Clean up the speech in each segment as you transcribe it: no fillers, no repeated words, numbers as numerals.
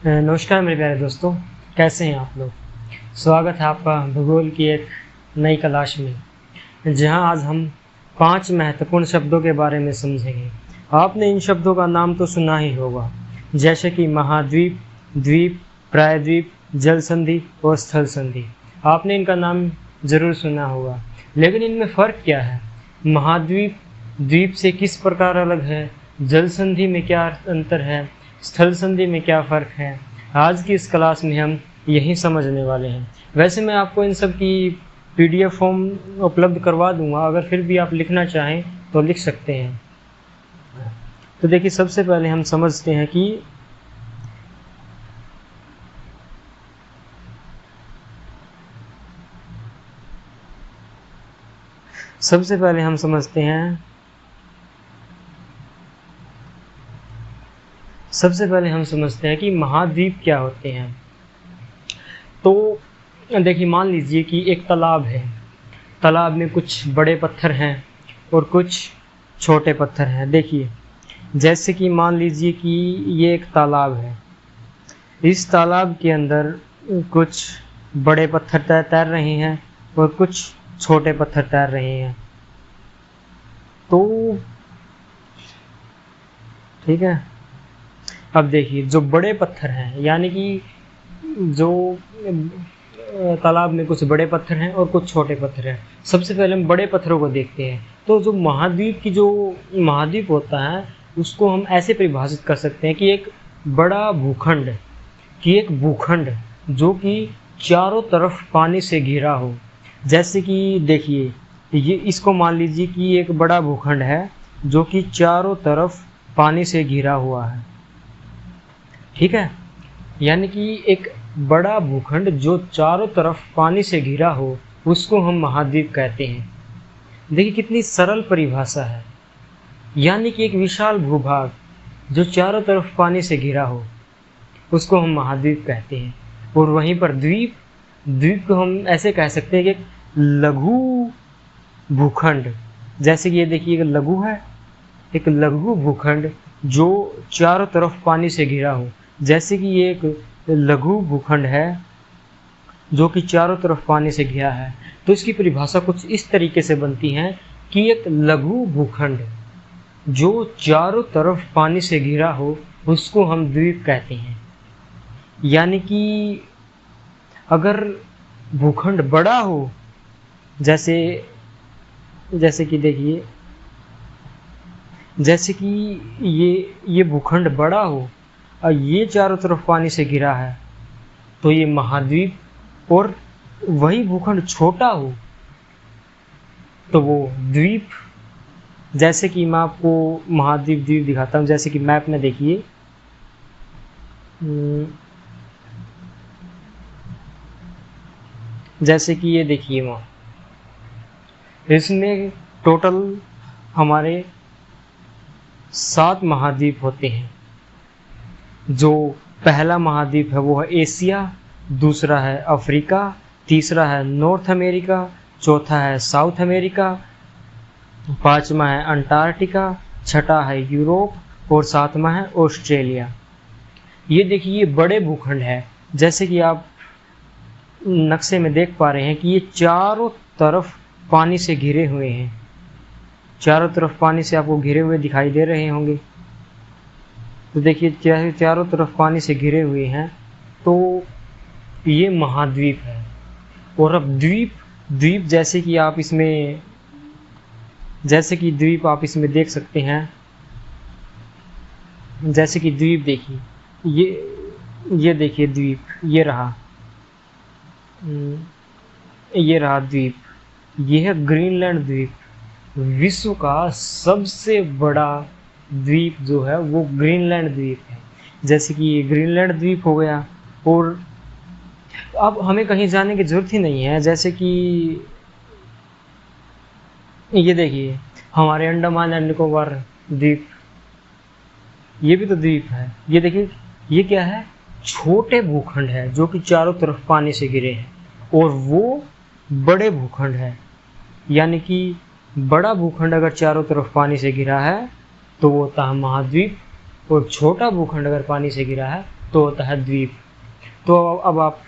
नमस्कार मेरे प्यारे दोस्तों, कैसे हैं आप लोग। स्वागत है आपका भूगोल की एक नई क्लास में, जहां आज हम 5 महत्वपूर्ण शब्दों के बारे में समझेंगे। आपने इन शब्दों का नाम तो सुना ही होगा, जैसे कि महाद्वीप, द्वीप, प्रायद्वीप, जल संधि और स्थल संधि। आपने इनका नाम जरूर सुना होगा, लेकिन इनमें फ़र्क क्या है? महाद्वीप द्वीप से किस प्रकार अलग है? जल संधि में क्या अंतर है? स्थल संधि में क्या फ़र्क है? आज की इस क्लास में हम यही समझने वाले हैं। वैसे मैं आपको इन सब की पीडीएफ फॉर्म उपलब्ध करवा दूंगा, अगर फिर भी आप लिखना चाहें तो लिख सकते हैं। तो देखिए, सबसे पहले हम समझते हैं कि सबसे पहले हम समझते हैं कि महाद्वीप क्या होते हैं। तो देखिए, मान लीजिए कि एक तालाब है। तालाब में कुछ बड़े पत्थर हैं और कुछ छोटे पत्थर हैं। देखिए, जैसे कि मान लीजिए कि ये एक तालाब है। इस तालाब के अंदर कुछ बड़े पत्थर तैर रहे हैं और कुछ छोटे पत्थर तैर रहे हैं। तो ठीक है, अब देखिए, जो बड़े पत्थर हैं, यानी कि जो तालाब में कुछ बड़े पत्थर हैं और कुछ छोटे पत्थर हैं। सबसे पहले हम बड़े पत्थरों को देखते हैं। तो जो महाद्वीप होता है, उसको हम ऐसे परिभाषित कर सकते हैं कि एक बड़ा भूखंड जो कि चारों तरफ पानी से घिरा हो। जैसे कि देखिए, ये इसको मान लीजिए कि एक बड़ा भूखंड है जो कि चारों तरफ पानी से घिरा हुआ है। ठीक है, यानी कि एक बड़ा भूखंड जो चारों तरफ पानी से घिरा हो, उसको हम महाद्वीप कहते हैं। देखिए, कितनी सरल परिभाषा है। यानी कि एक विशाल भूभाग जो चारों तरफ पानी से घिरा हो, उसको हम महाद्वीप कहते हैं। और वहीं पर द्वीप को हम ऐसे कह सकते हैं कि एक लघु भूखंड। जैसे कि ये देखिए, एक लघु भूखंड जो चारों तरफ पानी से घिरा हो। जैसे कि ये एक लघु भूखंड है जो कि चारों तरफ पानी से घिरा है। तो इसकी परिभाषा कुछ इस तरीके से बनती है कि एक लघु भूखंड जो चारों तरफ पानी से घिरा हो, उसको हम द्वीप कहते हैं। यानी कि अगर भूखंड बड़ा हो, जैसे कि देखिए, जैसे कि ये भूखंड बड़ा हो और ये चारों तरफ पानी से घिरा है, तो ये महाद्वीप। और वही भूखंड छोटा हो तो वो द्वीप। जैसे कि मैं आपको महाद्वीप द्वीप दिखाता हूँ। जैसे कि मैप में देखिए, जैसे कि ये देखिए, वहाँ इसमें टोटल हमारे 7 महाद्वीप होते हैं। जो पहला महाद्वीप है वो है एशिया, दूसरा है अफ्रीका, तीसरा है नॉर्थ अमेरिका, चौथा है साउथ अमेरिका, पांचवा है अंटार्कटिका, छठा है यूरोप और सातवां है ऑस्ट्रेलिया। ये देखिए, ये बड़े भूखंड है। जैसे कि आप नक्शे में देख पा रहे हैं कि ये चारों तरफ पानी से घिरे हुए हैं। चारों तरफ पानी से आपको घिरे हुए दिखाई दे रहे होंगे। तो देखिए, चारों तरफ पानी से घिरे हुए हैं, तो ये महाद्वीप है। और अब द्वीप जैसे कि आप इसमें देख सकते हैं। जैसे कि द्वीप देखिए, ये देखिए द्वीप, ये रहा द्वीप। ये है ग्रीनलैंड द्वीप। विश्व का सबसे बड़ा द्वीप जो है वो ग्रीनलैंड द्वीप है। जैसे कि ये ग्रीनलैंड द्वीप हो गया। और अब हमें कहीं जाने की जरूरत ही नहीं है। जैसे कि ये देखिए, हमारे अंडमान एंड निकोबार द्वीप, ये भी तो द्वीप है। ये देखिए, ये क्या है? छोटे भूखंड है जो कि चारों तरफ पानी से घिरे हैं। और वो बड़े भूखंड है, यानी कि बड़ा भूखंड अगर चारों तरफ पानी से घिरा है तो वो होता है महाद्वीप। और छोटा भूखंड अगर पानी से घिरा है तो होता है द्वीप। तो अब आप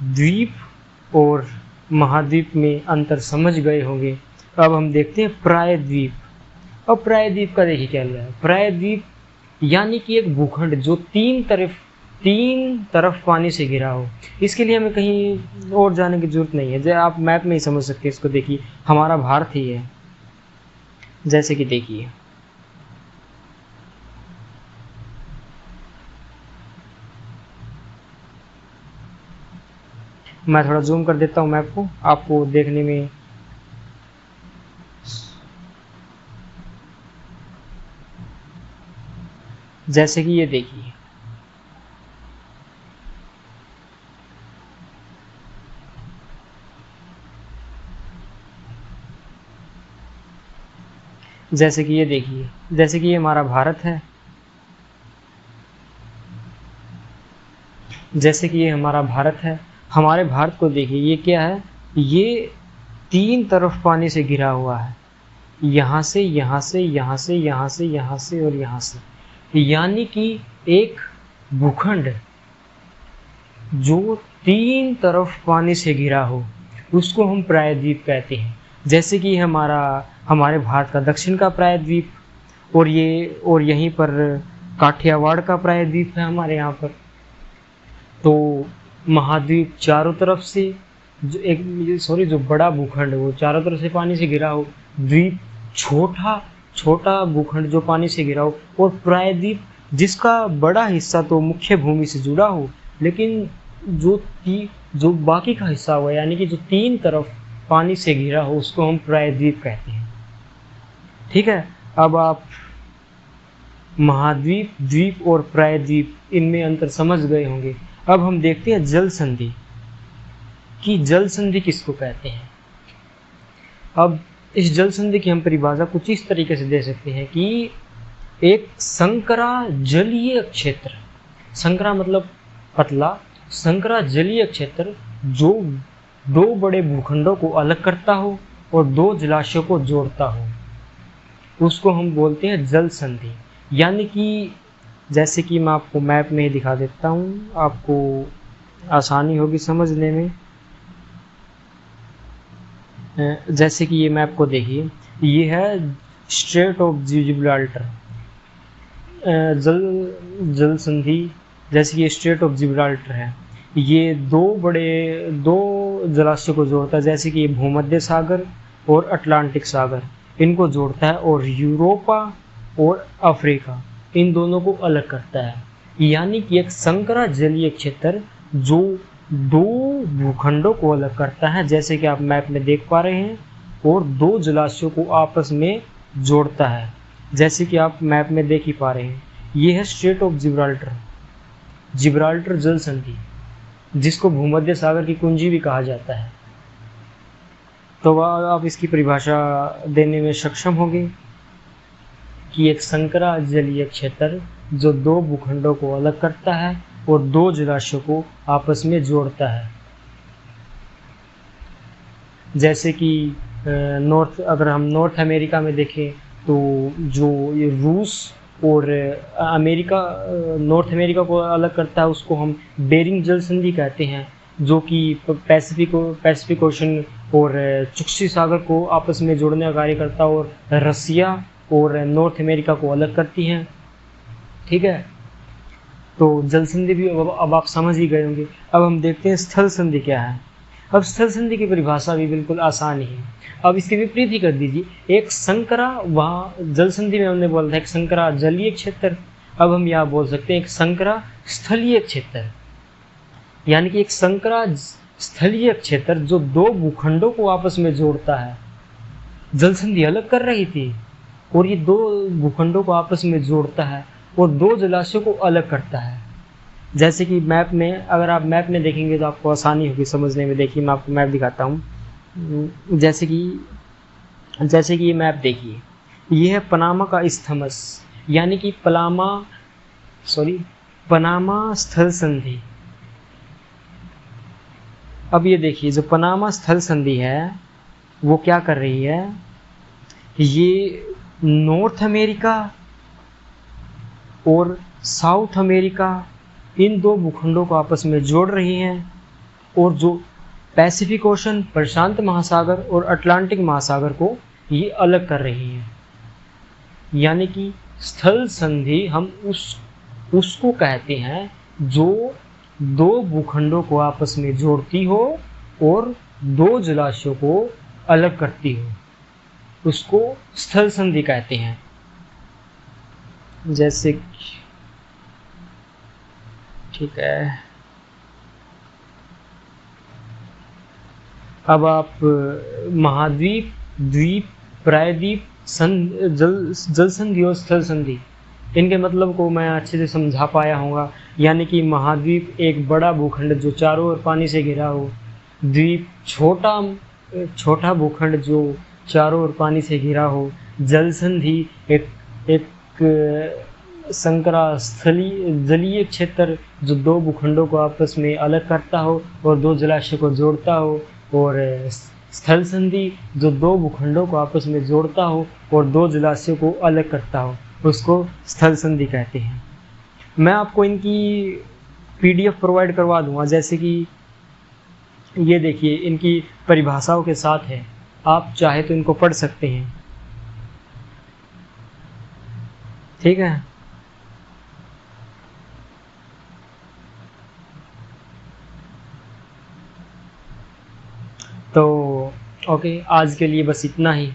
द्वीप और महाद्वीप में अंतर समझ गए होंगे। अब हम देखते हैं प्रायद्वीप। अब प्रायद्वीप का देखिए क्या है। प्रायद्वीप यानी कि एक भूखंड जो तीन तरफ पानी से घिरा हो। इसके लिए हमें कहीं और जाने की जरूरत नहीं है, जैसे आप मैप में ही समझ सकते हैं इसको। देखिए हमारा भारत ही है, जैसे कि देखिए मैं थोड़ा जूम कर देता हूँ मैप को, आपको देखने में जैसे कि ये देखिए जैसे कि ये देखिए जैसे कि ये हमारा भारत है, जैसे कि ये हमारा भारत है। हमारे भारत को देखिए, ये क्या है, ये तीन तरफ पानी से घिरा हुआ है, यहाँ से यहाँ से यहाँ से यहाँ से यहाँ से और यहाँ से। यानी कि एक भूखंड जो तीन तरफ पानी से घिरा हो उसको हम प्रायद्वीप कहते हैं। जैसे कि हमारे भारत का दक्षिण का प्रायद्वीप और यहीं पर काठियावाड़ का प्रायद्वीप है हमारे यहाँ पर। तो महाद्वीप चारों तरफ से जो बड़ा भूखंड वो चारों तरफ से पानी से घिरा हो, द्वीप छोटा भूखंड जो पानी से घिरा हो, और प्रायद्वीप जिसका बड़ा हिस्सा तो मुख्य भूमि से जुड़ा हो, लेकिन जो बाकी का हिस्सा हुआ यानी कि जो तीन तरफ पानी से घिरा हो उसको हम प्रायद्वीप कहते हैं। ठीक है, अब आप महाद्वीप, द्वीप और प्रायद्वीप इनमें अंतर समझ गए होंगे। अब हम देखते हैं जल संधि कि जल संधि किसको कहते हैं। अब इस जल संधि की हम परिभाषा कुछ इस तरीके से दे सकते हैं कि एक संकरा जलीय क्षेत्र, संकरा मतलब पतला, संकरा जलीय क्षेत्र जो दो बड़े भूखंडों को अलग करता हो और दो जलाशयों को जोड़ता हो, उसको हम बोलते हैं जल संधि। यानी कि जैसे कि मैं आपको मैप में ही दिखा देता हूँ, आपको आसानी होगी समझने में। जैसे कि ये मैप को देखिए, ये है स्ट्रेट ऑफ जिब्राल्टर, जल संधि। जैसे कि ये स्ट्रेट ऑफ जिब्राल्टर है, ये दो जलाशयों को जोड़ता है, जैसे कि ये भूमध्य सागर और अटलांटिक सागर, इनको जोड़ता है, और यूरोपा और अफ्रीका इन दोनों को अलग करता है। यानी कि एक संकरा जलीय क्षेत्र जो दो भूखंडों को अलग करता है, जैसे कि आप मैप में देख पा रहे हैं, और दो जलाशयों को आपस में जोड़ता है, जैसे कि आप मैप में देख ही पा रहे हैं। ये है स्ट्रेट ऑफ जिब्राल्टर जल संधि, जिसको भूमध्य सागर की कुंजी भी कहा जाता है। तो आप इसकी परिभाषा देने में सक्षम होंगे कि एक संकरा जलीय क्षेत्र जो दो भूखंडों को अलग करता है और दो जलाशयों को आपस में जोड़ता है। जैसे कि अगर हम नॉर्थ अमेरिका में देखें तो जो ये रूस और अमेरिका, नॉर्थ अमेरिका को अलग करता है उसको हम बेरिंग जल संधि कहते हैं, जो कि पैसिफिक ओशन और चुक्सी सागर को आपस में जोड़ने का कार्य करता है, और रसिया और नॉर्थ अमेरिका को अलग करती हैं। ठीक है, तो जल संधि भी अब आप समझ ही गए होंगे। अब हम देखते हैं स्थल संधि क्या है। अब स्थल संधि की परिभाषा भी बिल्कुल आसान ही है। अब इसके विपरीत ही कर दीजिए, एक संकरा, वहाँ जल संधि में हमने बोला था एक संकरा जलीय क्षेत्र, अब हम यहाँ बोल सकते हैं एक संकरा स्थलीय क्षेत्र। यानी कि एक संकरा स्थलीय क्षेत्र जो दो भूखंडों को आपस में जोड़ता है। जल संधि अलग कर रही थी और ये दो भूखंडों को आपस में जोड़ता है और दो जलाशयों को अलग करता है। जैसे कि मैप में, अगर आप मैप में देखेंगे तो आपको आसानी होगी समझने में। देखिए मैं आपको मैप दिखाता हूँ। जैसे कि ये मैप देखिए, ये है पनामा का इस्थमस, यानी कि पनामा स्थल संधि। अब ये देखिए जो पनामा स्थल संधि है वो क्या कर रही है, ये नॉर्थ अमेरिका और साउथ अमेरिका इन दो भूखंडों को आपस में जोड़ रही हैं, और जो पैसिफिक ओशन, प्रशांत महासागर और अटलांटिक महासागर को ये अलग कर रही हैं। यानी कि स्थल संधि हम उसको कहते हैं जो दो भूखंडों को आपस में जोड़ती हो और दो जलाशयों को अलग करती हो, उसको स्थल संधि कहते हैं। जैसे ठीक है, अब आप महाद्वीप, द्वीप, प्रायद्वीप, जल संधि और स्थल संधि, इनके मतलब को मैं अच्छे से समझा पाया होगा। यानी कि महाद्वीप एक बड़ा भूखंड जो चारों ओर पानी से घिरा हो, द्वीप छोटा भूखंड जो चारों ओर पानी से घिरा हो, जल संधि एक संकरा स्थलीय जलीय क्षेत्र जो दो भूखंडों को आपस में अलग करता हो और दो जलाशय को जोड़ता हो, और स्थल संधि जो दो भूखंडों को आपस में जोड़ता हो और दो जलाशयों को अलग करता हो, उसको स्थल संधि कहते हैं। मैं आपको इनकी पीडीएफ प्रोवाइड करवा दूंगा, जैसे कि ये देखिए इनकी परिभाषाओं के साथ है, आप चाहे तो इनको पढ़ सकते हैं। ठीक है, तो ओके, आज के लिए बस इतना ही।